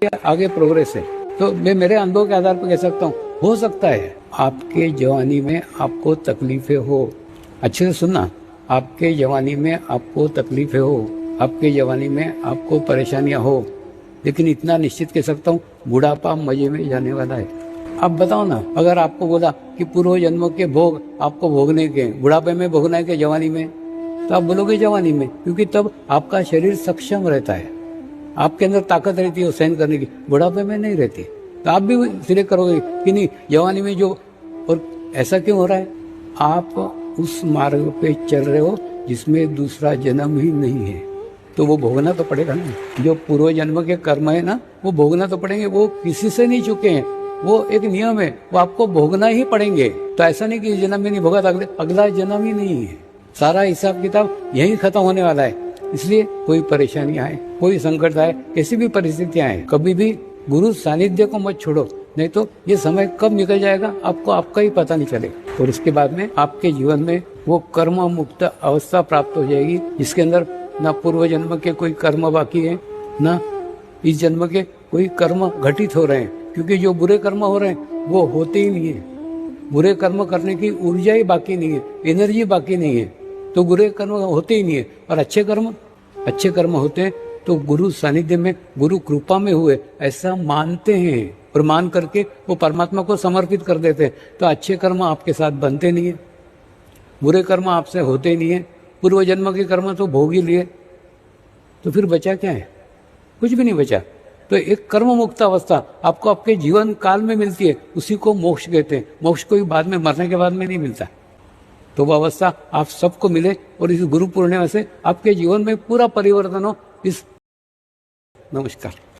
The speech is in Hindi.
आगे प्रोग्रेस है। तो मैं मेरे अनुभव के आधार पर कह सकता हूँ, हो सकता है आपके जवानी में आपको तकलीफें हो। अच्छे से सुनना, आपके जवानी में आपको तकलीफें हो, आपके जवानी में आपको परेशानियां हो, लेकिन इतना निश्चित कह सकता हूँ, बुढ़ापा मजे में जाने वाला है। आप बताओ ना, अगर आपको बोला कि पूर्व जन्मों के भोग आपको भोगने के, बुढ़ापे में भोगना है कि जवानी में, तो आप बोलोगे जवानी में, क्योंकि तब आपका शरीर सक्षम रहता है, आपके अंदर ताकत रहती है सहन करने की। बुढ़ापे में नहीं रहती, तो आप भी सिलेक्ट करोगे कि नहीं जवानी में जो। और ऐसा क्यों हो रहा है? आप उस मार्ग पे चल रहे हो जिसमें दूसरा जन्म ही नहीं है, तो वो भोगना तो पड़ेगा ना। जो पूर्व जन्म के कर्म है ना, वो भोगना तो पड़ेंगे। वो किसी से नहीं चुके हैं, वो एक नियम है, वो आपको भोगना ही पड़ेंगे। तो ऐसा नहीं कि इस जन्म में नहीं भोगा तो अगला जन्म ही नहीं है। सारा हिसाब किताब यही खत्म होने वाला है। इसलिए कोई परेशानी आए, कोई संकट आए, कैसी भी परिस्थितियां आए, कभी भी गुरु सानिध्य को मत छोड़ो, नहीं तो ये समय कब निकल जाएगा आपको आपका ही पता नहीं चलेगा। और उसके बाद में आपके जीवन में वो कर्म मुक्त अवस्था प्राप्त हो जाएगी, जिसके अंदर न पूर्व जन्म के कोई कर्म बाकी है, न इस जन्म के कोई कर्म घटित हो रहे हैं। क्योंकि जो बुरे कर्म हो रहे हैं वो होते ही नहीं है। बुरे कर्म करने की ऊर्जा ही बाकी नहीं है, एनर्जी बाकी नहीं है, तो बुरे कर्म होते ही नहीं है। और अच्छे कर्म होते हैं तो गुरु सानिध्य में, गुरु कृपा में हुए ऐसा मानते हैं, और मान करके वो परमात्मा को समर्पित कर देते हैं। तो अच्छे कर्म आपके साथ बनते नहीं है, बुरे कर्म आपसे होते नहीं है, पूर्व जन्म के कर्म तो भोग ही लिए, तो फिर बचा क्या है? कुछ भी नहीं बचा। तो एक कर्म मुक्त अवस्था आपको आपके जीवन काल में मिलती है, उसी को मोक्ष कहते हैं। मोक्ष कोई बाद में, मरने के बाद में नहीं मिलता। तो वो अवस्था आप सबको मिले, और इस गुरु पूर्णिमा से आपके जीवन में पूरा परिवर्तन हो। इस नमस्कार।